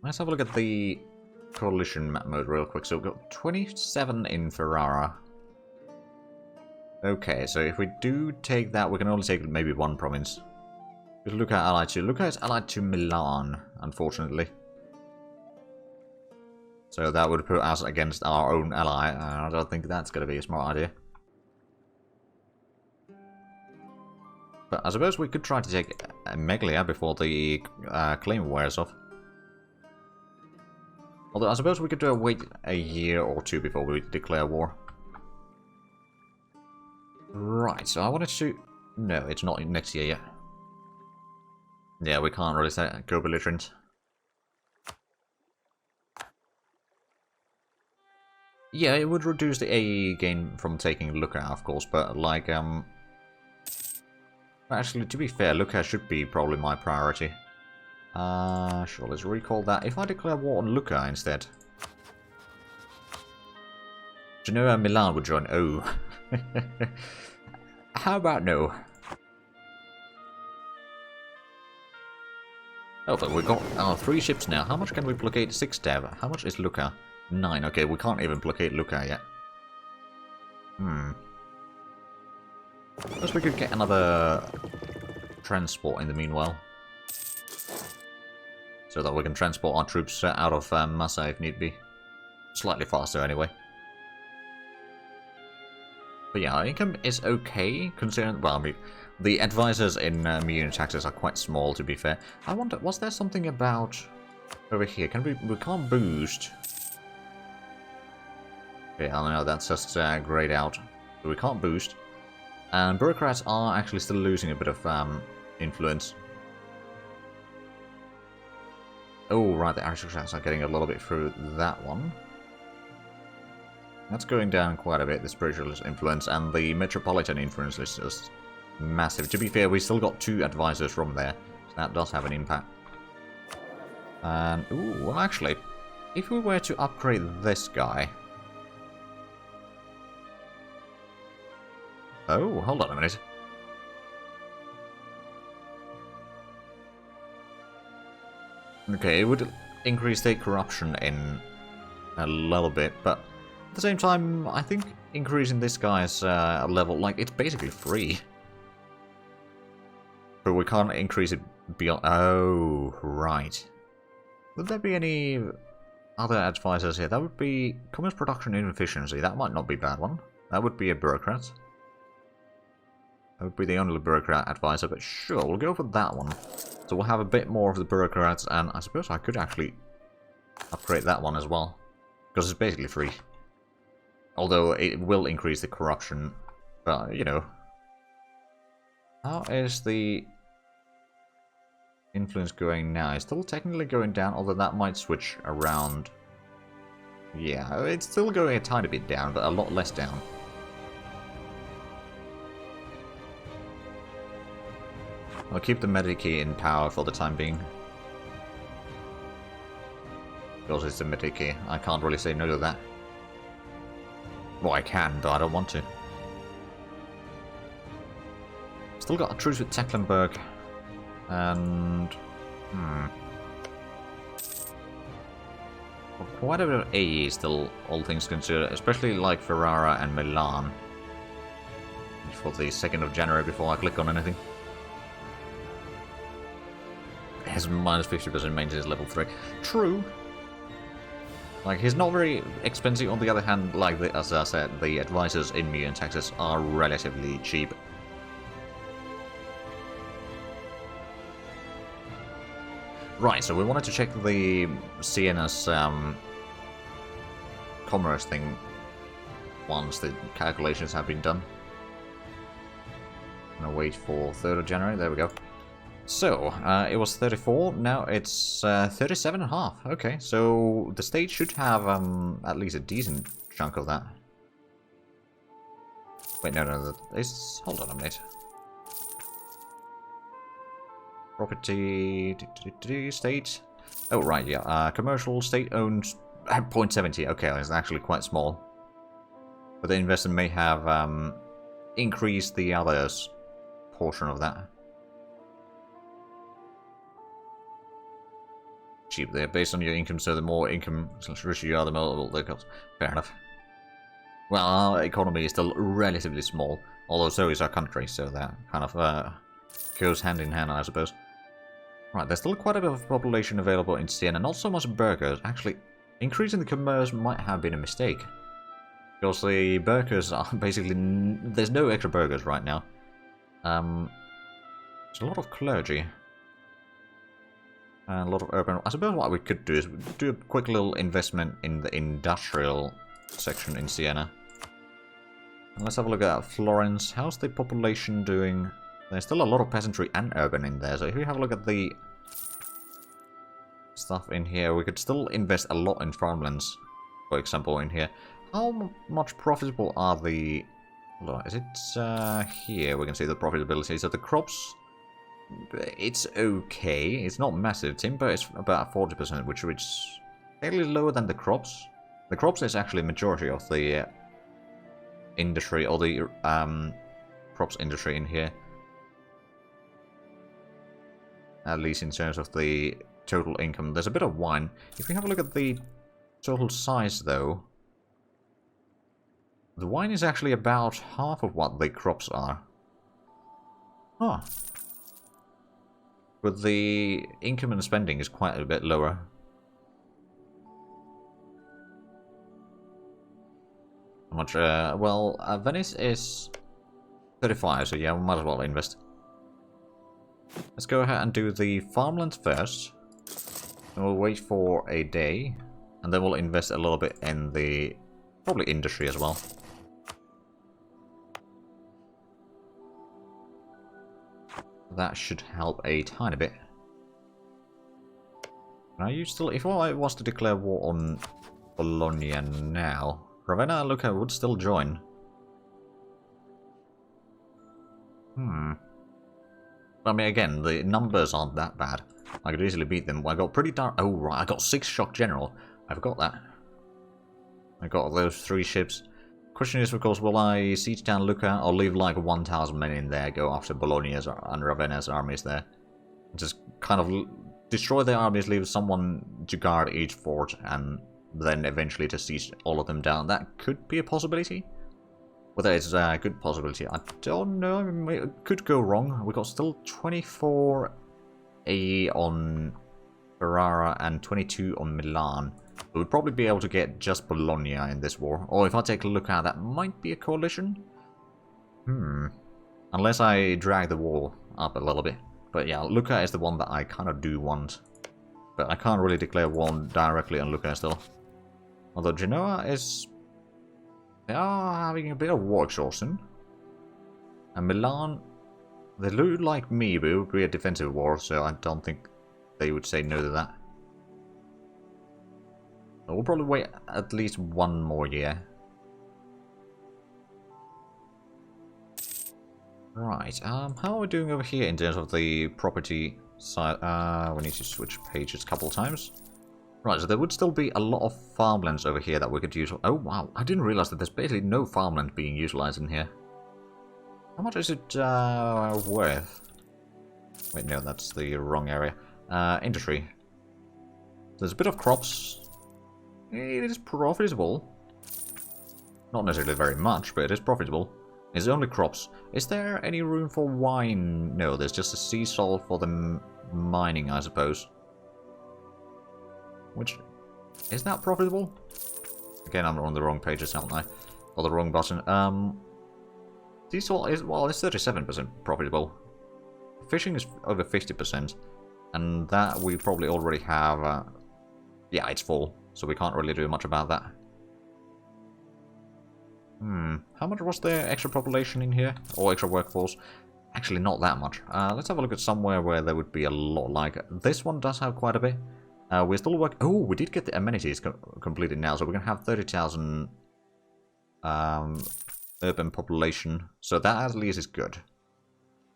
Let's have a look at the coalition map mode real quick. So we've got 27 in Ferrara. Okay, so if we do take that, we can only take maybe one province. Because Lucca allied to... Lucca is allied to Milan, unfortunately. So that would put us against our own ally. I don't think that's going to be a smart idea. But I suppose we could try to take Meglia before the claim wears off. Although I suppose we could wait a year or two before we declare war. Right, so I wanted to... No, it's not next year yet. Yeah, we can't really say go belligerent. Yeah, it would reduce the AE gain from taking Lucca, of course, but like, actually, to be fair, Lucca should be probably my priority. Sure, let's recall that. If I declare war on Lucca instead... Genoa Milan would join. Oh. How about no? Oh, but we've got our 3 ships now. How much can we blockade? 6 dev. How much is Lucca? 9. Okay, we can't even blockade Lucca yet. Guess we could get another transport in the meanwhile. So that we can transport our troops out of Massa if need be. Slightly faster anyway. But yeah, our income is okay, considering... Well, I mean, the advisors in MEIOU taxes are quite small, to be fair. I wonder, was there something about... Over here, can we can't boost. Okay, I know, that's just grayed out. So we can't boost. And bureaucrats are actually still losing a bit of influence. Oh, right, the aristocrats are getting a little bit through that one. That's going down quite a bit, the spiritualist influence, and the metropolitan influence is just massive. To be fair, we still got 2 advisors from there, so that does have an impact. And, ooh, well actually, if we were to upgrade this guy... Oh, hold on a minute. Okay, it would increase state corruption in a little bit, but at the same time, I think increasing this guy's level, like, it's basically free. But we can't increase it beyond... Oh, right. Would there be any other advisors here? That would be commerce production and efficiency. That might not be a bad one. That would be a bureaucrat. That would be the only bureaucrat advisor, but sure, we'll go for that one. So we'll have a bit more of the bureaucrats, and I suppose I could actually upgrade that one as well. Because it's basically free. Although it will increase the corruption, but, you know. How is the influence going now? It's still technically going down, although that might switch around. Yeah, it's still going a tiny bit down, but a lot less down. I'll keep the Medici in power for the time being. Because it's the Medici. I can't really say no to that. Well, I can, but I don't want to. Still got a truce with Tecklenburg. And... Quite a bit of AE still, all things considered. Especially like Ferrara and Milan. For the 2nd of January before I click on anything. It has minus 50% maintenance level 3. True. Like, he's not very expensive. On the other hand, like as I said, the advisors in MEIOU and Texas are relatively cheap. Right, so we wanted to check the Siena's commerce thing once the calculations have been done. I'm gonna wait for 3rd of January. There we go. So, it was 34, now it's 37.5. Okay, so the state should have at least a decent chunk of that. Wait, no, it's... Hold on a minute. Property... State... Oh, right, yeah. Commercial, state-owned... 0.70. Okay, it's actually quite small. But the investor may have increased the others portion of that. cheap there, based on your income, so the more income richer you are, the more they cost. Fair enough. Well, our economy is still relatively small, although so is our country, so that kind of goes hand in hand, I suppose. Right, there's still quite a bit of population available in Siena, not so much burghers. Actually, increasing the commerce might have been a mistake. Because the burghers are basically... there's no extra burghers right now. There's a lot of clergy. And a lot of urban... I suppose what we could do is do a quick little investment in the industrial section in Siena. And let's have a look at Florence. How's the population doing? There's still a lot of peasantry and urban in there, so if we have a look at the stuff in here, we could still invest a lot in farmlands, for example, in here. How much profitable are the... Is it here? We can see the profitability. So the crops, it's okay. It's not massive. Timber is about 40%, which is fairly lower than the crops. The crops is actually a majority of the industry, or the crops industry in here. At least in terms of the total income. There's a bit of wine. If we have a look at the total size, though, the wine is actually about half of what the crops are. Huh. But the income and spending is quite a bit lower. How much? Well, Venice is 35, so yeah, we might as well invest. Let's go ahead and do the farmlands first. And we'll wait for a day. And then we'll invest a little bit in the... probably industry as well. That should help a tiny bit. Now you still... if I was to declare war on Bologna now, Ravenna and Lucca would still join. I mean, again, the numbers aren't that bad. I could easily beat them. I got pretty dark... oh, right, I got 6 shock general. I forgot that. I got those 3 ships. Question is, of course, will I siege down Lucca or leave like 1,000 men in there, go after Bologna's and Ravenna's armies there? Just kind of destroy their armies, leave someone to guard each fort, and then eventually to siege all of them down. That could be a possibility. Whether it's a good possibility, I don't know. I mean, it could go wrong. We got still 24 AE on Ferrara and 22 on Milan. We'll probably be able to get just Bologna in this war. Or if I take a look at that, might be a coalition. Unless I drag the war up a little bit. But yeah, Lucca is the one that I kind of do want. But I can't really declare war directly on Lucca still. Although Genoa is... they are having a bit of war exhaustion. And Milan, they look like me, but it would be a defensive war, so I don't think they would say no to that. So we'll probably wait at least 1 more year. Right, how are we doing over here in terms of the property side? We need to switch pages a couple of times. Right, so there would still be a lot of farmlands over here that we could use. Oh, wow. I didn't realize that there's basically no farmland being utilized in here. How much is it worth? Wait, no, that's the wrong area. Industry. There's a bit of crops. It is profitable. Not necessarily very much, but it is profitable. It's only crops. Is there any room for wine? No, there's just a sea salt for the mining, I suppose. Which, is that profitable? Again, I'm on the wrong pages, haven't I? Or the wrong button. Sea salt is, well, it's 37% profitable. Fishing is over 50%. And that we probably already have, yeah, it's full. So we can't really do much about that. How much was there extra population in here? Or extra workforce? Actually, not that much. Let's have a look at somewhere where there would be a lot. Like, this one does have quite a bit. We're still working... oh, we did get the amenities completed now. So we're going to have 30,000 urban population. So that at least is good.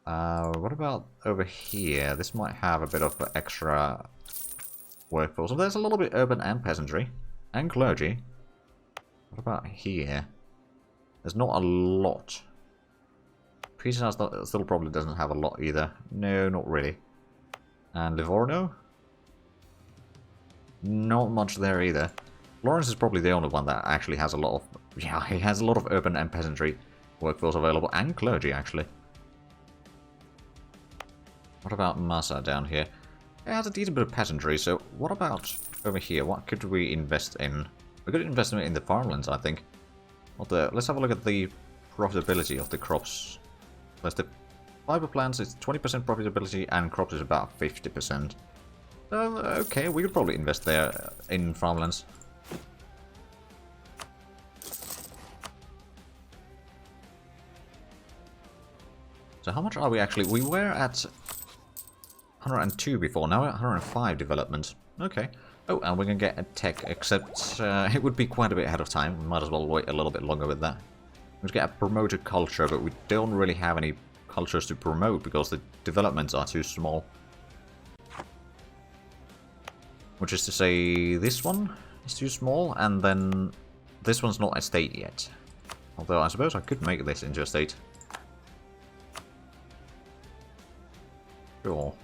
What about over here? This might have a bit of extra workforce. So there's a little bit urban and peasantry. And clergy. What about here? There's not a lot. Pisa still probably doesn't have a lot either. No, not really. And Livorno? Not much there either. Florence is probably the only one that actually has a lot of... Yeah, he has a lot of urban and peasantry workforce available, and clergy, actually. What about Massa down here? It has a decent bit of peasantry, so what about over here? What could we invest in? We could invest in the farmlands, I think. Let's have a look at the profitability of the crops. The fiber plants is 20% profitability, and crops is about 50%. So, okay, we could probably invest there in farmlands. So how much are we actually? We were at 102 before, now we're at 105 development. Okay. Oh, and we can get a tech, except it would be quite a bit ahead of time. We might as well wait a little bit longer with that. Let's get a promoted culture, but we don't really have any cultures to promote because the developments are too small. Which is to say, this one is too small, and then this one's not a state yet. Although I suppose I could make this into a state. Sure.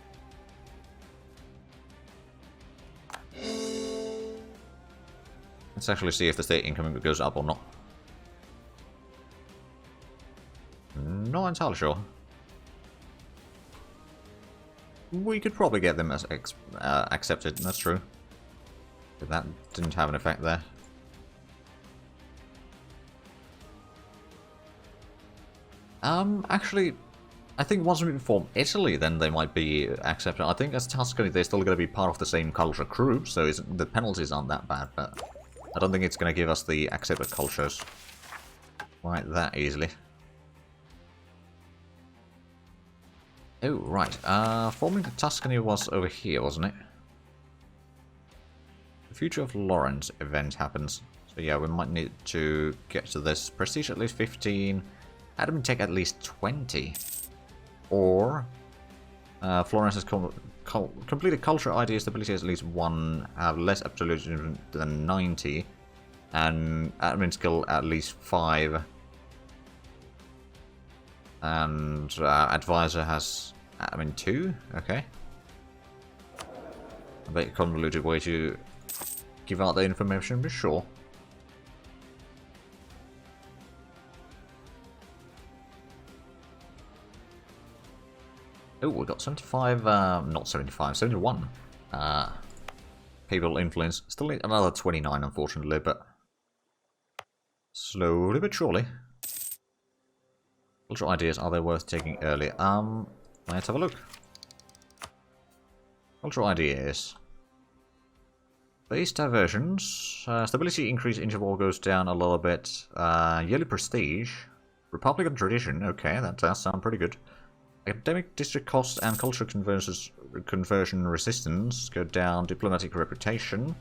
Let's actually see if the state income goes up or not. Not entirely sure. We could probably get them as accepted, that's true. But that didn't have an effect there. Actually, I think once we inform Italy, then they might be accepted. I think as Tuscany, they're still going to be part of the same culture group, so the penalties aren't that bad, but I don't think it's going to give us the accepted cultures quite that easily. Oh, right. Forming Tuscany was over here, wasn't it? The Future of Florence event happens. So yeah, we might need to get to this. Prestige at least 15. Admin Tech at least 20. Or Florence has completed culture ID stability at least 1, have less absolutism than 90, and admin skill at least 5, and advisor has admin 2. Okay, a bit convoluted way to give out the information, but sure. Oh, we got 75, not 75, 71 people influence. Still need another 29, unfortunately, but slowly but surely. Cultural ideas, are they worth taking early? Let's have a look. Cultural ideas. Base diversions. Stability increase interval goes down a little bit. Yearly prestige. Republican tradition. Okay, that does sound pretty good. Academic district costs and cultural conversion resistance go down. Diplomatic reputation.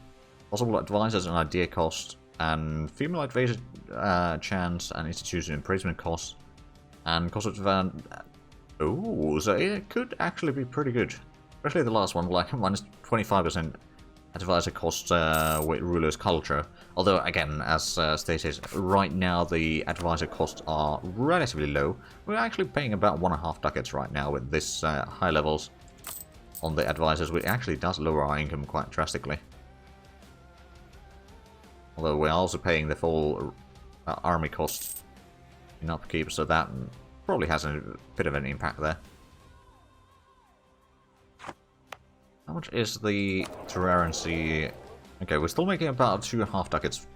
Possible advisors and idea cost. And female advisor chance and institution imprisonment costs. And cost of... oh, so it could actually be pretty good. Especially the last one, like minus 25% advisor costs with ruler's culture. Although, again, as stated, right now the advisor costs are relatively low. We're actually paying about 1.5 ducats right now with this high levels on the advisors, which actually does lower our income quite drastically. Although we're also paying the full army cost in upkeep, so that probably has a bit of an impact there. How much is the terrarency? Okay, we're still making about 2.5 ducats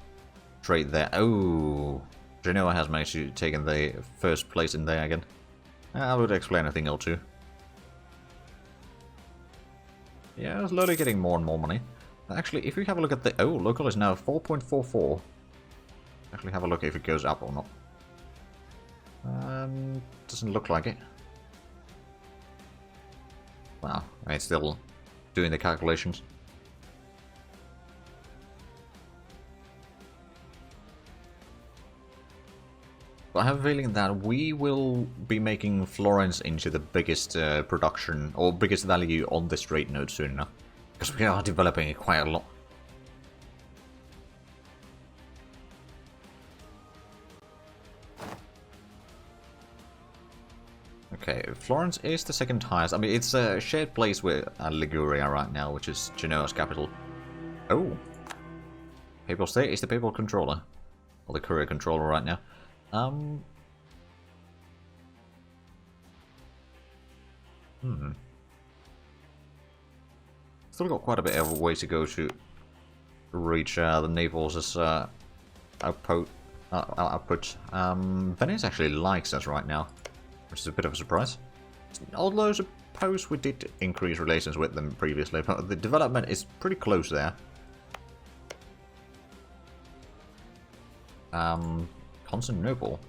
trade there. Oh, Genoa has managed to take in the first place in there again. I would explain a thing or two. Yeah, slowly getting more and more money. Actually, if we have a look at the... oh, local is now 4.44. Actually have a look if it goes up or not. Doesn't look like it. Wow, it's still doing the calculations. But I have a feeling that we will be making Florence into the biggest production or biggest value on this trade node soon enough. Because we are developing it quite a lot. Okay, Florence is the second highest. I mean, it's a shared place with Liguria right now, which is Genoa's capital. Oh. Papal State is the Papal Controller. Or the Courier Controller right now. Still got quite a bit of a way to go to reach the Naples' output. Venice actually likes us right now, which is a bit of a surprise. Although I suppose we did increase relations with them previously, but the development is pretty close there. Constantinople.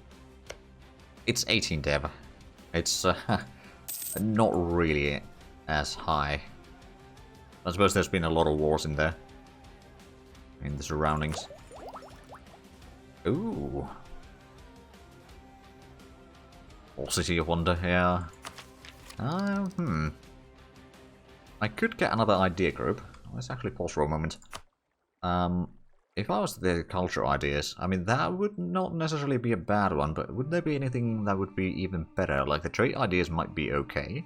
It's 18 dev. It's not really as high. I suppose there's been a lot of wars in there. In the surroundings. Ooh. Or City of Wonder, yeah. I could get another idea group. Let's actually pause for a moment. If I was the culture ideas, I mean, that would not necessarily be a bad one, but would there be anything that would be even better? Like, the trade ideas might be okay.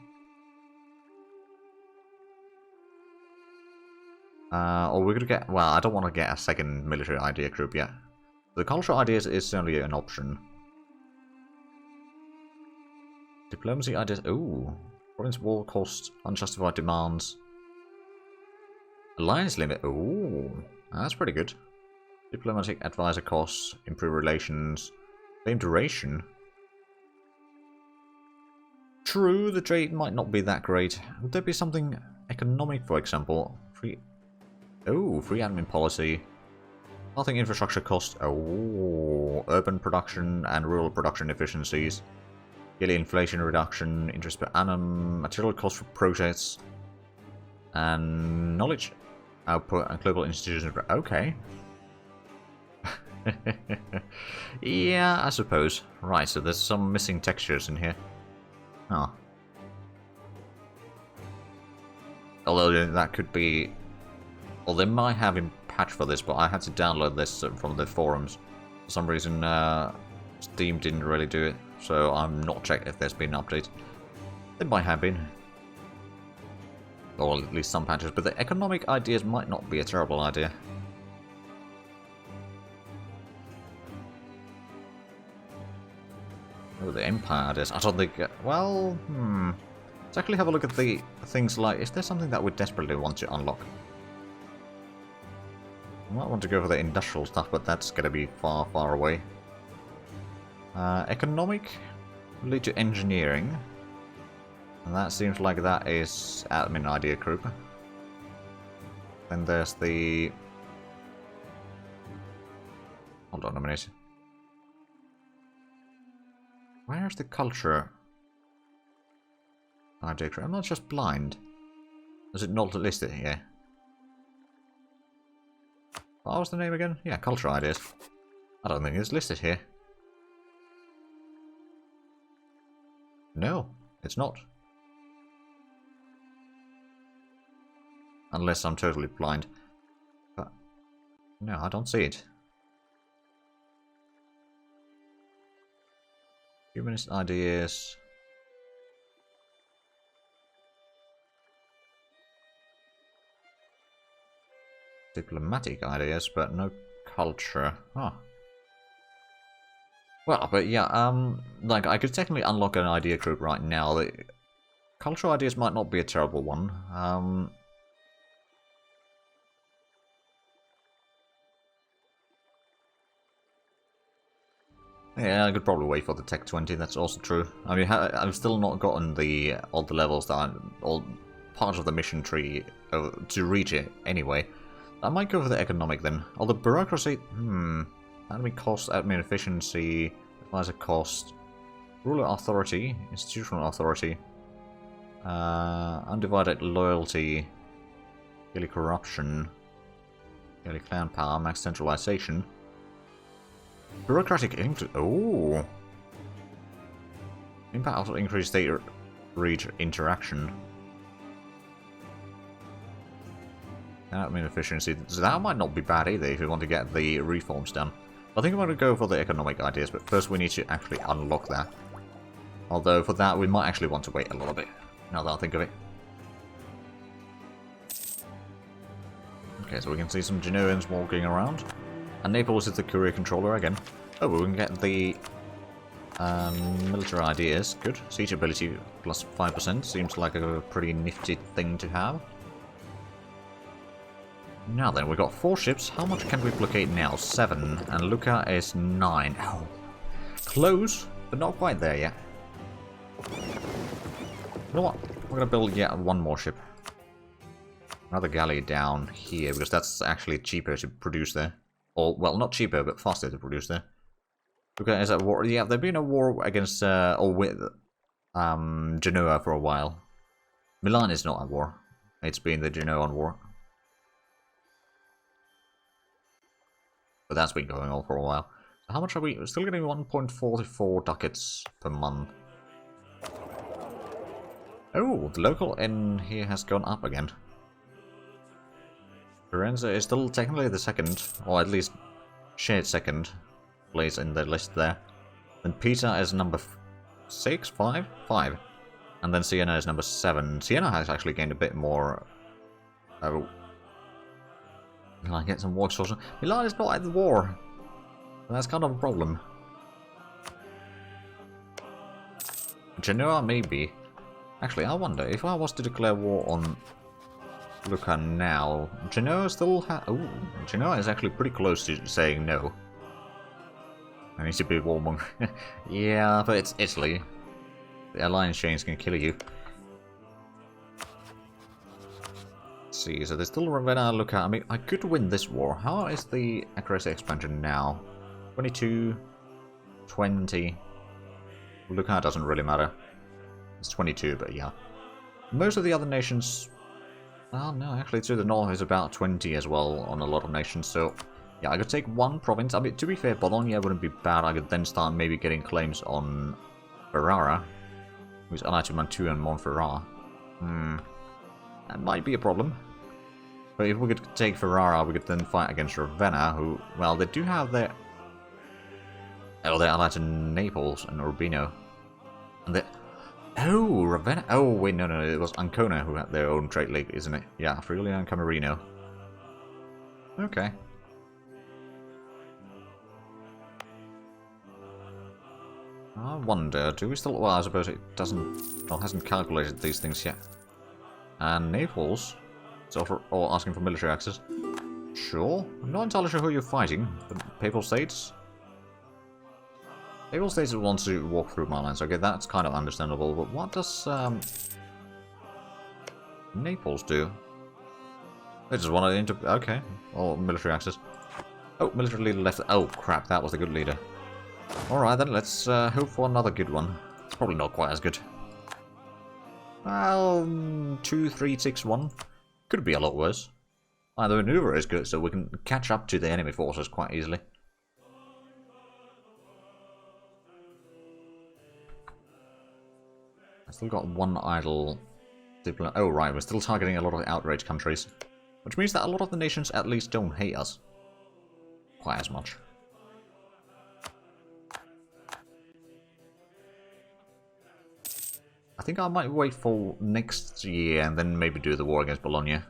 Or we could get... Well, I don't want to get a second military idea group yet. The cultural ideas is certainly an option. Diplomacy ideas... Ooh. Province war cost, unjustified demands. Alliance limit... Ooh. That's pretty good. Diplomatic advisor costs, improve relations, same duration. True, the trade might not be that great. Would there be something economic, for example? Free admin policy. Nothing infrastructure cost. Oh, urban production and rural production efficiencies. Yearly inflation reduction, interest per annum, material cost for projects, and knowledge output and global institutions. Okay. Yeah, I suppose. Right, so there's some missing textures in here. Oh. Although that could be... Well, they might have a patch for this, but I had to download this from the forums. For some reason, Steam didn't really do it, so I'm not checked if there's been an update. There might have been. Or at least some patches, but the economic ideas might not be a terrible idea. Oh, the Empire ideas. I don't think... Well, let's actually have a look at the things like... Is there something that we desperately want to unlock? I might want to go for the industrial stuff, but that's going to be far, far away. Economic lead to engineering. And that seems like that is admin idea group. Then there's the... Hold on a minute. Where's the culture idea group? I'm not just blind. Is it not listed here? What was the name again? Yeah, culture ideas. I don't think it's listed here. No, it's not. Unless I'm totally blind. But no, I don't see it. Humanist ideas. Diplomatic ideas, but no culture. Huh. Well, but yeah, like, I could technically unlock an idea group right now. The cultural ideas might not be a terrible one. Yeah, I could probably wait for the Tech 20, that's also true. I mean, I've still not gotten all the levels that all part of the mission tree to reach it anyway. I might go for the economic then. Although bureaucracy, admin cost, admin efficiency, advisor cost, ruler authority, institutional authority, undivided loyalty, yearly corruption, yearly clan power, max centralization. Bureaucratic impact also increased state reach interaction. Admin efficiency. So that might not be bad either if you want to get the reforms done. I think I'm going to go for the economic ideas, but first we need to actually unlock that. Although for that we might actually want to wait a little bit, now that I think of it. Okay, so we can see some Genoans walking around. And Naples is the courier controller again. Oh, we can get the military ideas. Good. Siege ability plus 5%. Seems like a pretty nifty thing to have. Now then, we've got 4 ships. How much can we blockade now? 7. And Lucca is 9. Oh. Close, but not quite there yet. You know what? We're going to build yet one more ship. Another galley down here, because that's actually cheaper to produce there. Or, well, not cheaper, but faster to produce there. Lucca is at war. Yeah, they've been at war against, or with, Genoa for a while. Milan is not at war. It's been the Genoan war. But that's been going on for a while. So how much are we? We're still getting 1.44 ducats per month. Oh, the local in here has gone up again. Florence is still technically the second, or at least shared second place in the list there. Then Pisa is number 6, 5? 5. And then Siena is number 7. Siena has actually gained a bit more. Oh. Milan get some war exhaustion. Milan is not at the war. That's kind of a problem. Genoa, maybe. Actually, I wonder if I was to declare war on Lucca now. Genoa still oh, Genoa is actually pretty close to saying no. I need to be warmonger. Yeah, but it's Italy. The alliance chains can kill you. See, so there's still Ravenna, Lucca. I mean, I could win this war. How is the accuracy expansion now? 22, 20. Lucca doesn't really matter. It's 22, but yeah. Most of the other nations... Well, no, actually to the north is about 20 as well on a lot of nations, so... Yeah, I could take one province. I mean, to be fair, Bologna wouldn't be bad. I could then start maybe getting claims on Ferrara, who's allied to Mantua and Montferrat. That might be a problem. But if we could take Ferrara, we could then fight against Ravenna, who, well, they do have their... Oh, they're allied to Naples and Urbino. And they... Oh, Ravenna... Oh, wait, no, it was Ancona who had their own trade league, isn't it? Yeah, Friuli and Camerino. Okay. I wonder, do we still... Well, I suppose it doesn't... Well, hasn't calculated these things yet. And Naples is asking for military access. Sure. I'm not entirely sure who you're fighting. The Papal States? Papal States wants to walk through my lands. Okay, that's kind of understandable. But what does Naples do? They just want to okay. Or military access. Oh, military leader left. Oh, crap. That was the good leader. Alright, then let's hope for another good one. It's probably not quite as good. Well, 2, 3, 6, 1. Could be a lot worse. The maneuver is good, so we can catch up to the enemy forces quite easily. I still got one idle diplomat. Oh, right, we're still targeting a lot of outraged countries. Which means that a lot of the nations at least don't hate us quite as much. I think I might wait for next year and then maybe do the war against Bologna.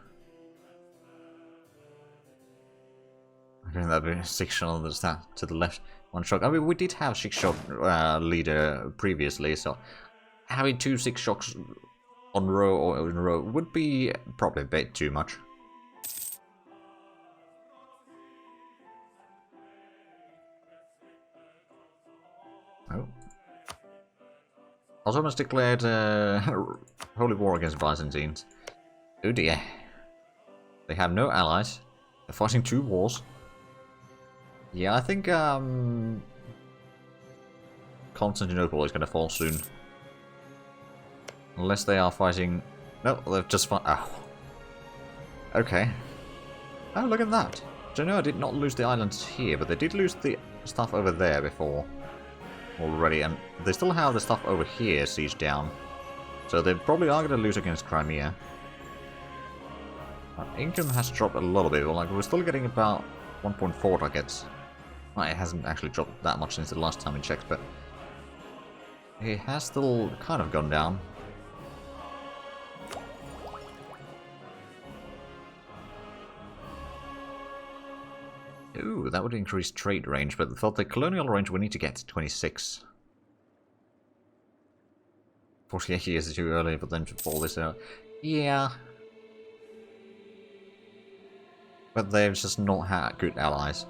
I think that'd be a 6-shot to the left. 1 shock. I mean, we did have 6-shot leader previously, so having 2 6-shocks on row or in row would be probably a bit too much. Oh. Ottomans declared holy war against Byzantines. Oh dear. They have no allies. They're fighting 2 wars. Yeah, I think Constantinople is going to fall soon. Unless they are fighting... No, they've just fought... Oh. Okay. Oh, look at that. Genoa did not lose the islands here, but they did lose the stuff over there before. Already, and they still have the stuff over here sieged down. So they probably are going to lose against Crimea. Our income has dropped a little bit, but like we're still getting about 1.4 ducats. Well, it hasn't actually dropped that much since the last time we checked, but it has still kind of gone down. Ooh, that would increase trade range, but for the colonial range we need to get to 26. 48 years is too early for them to pull this out. Yeah. But they've just not had good allies.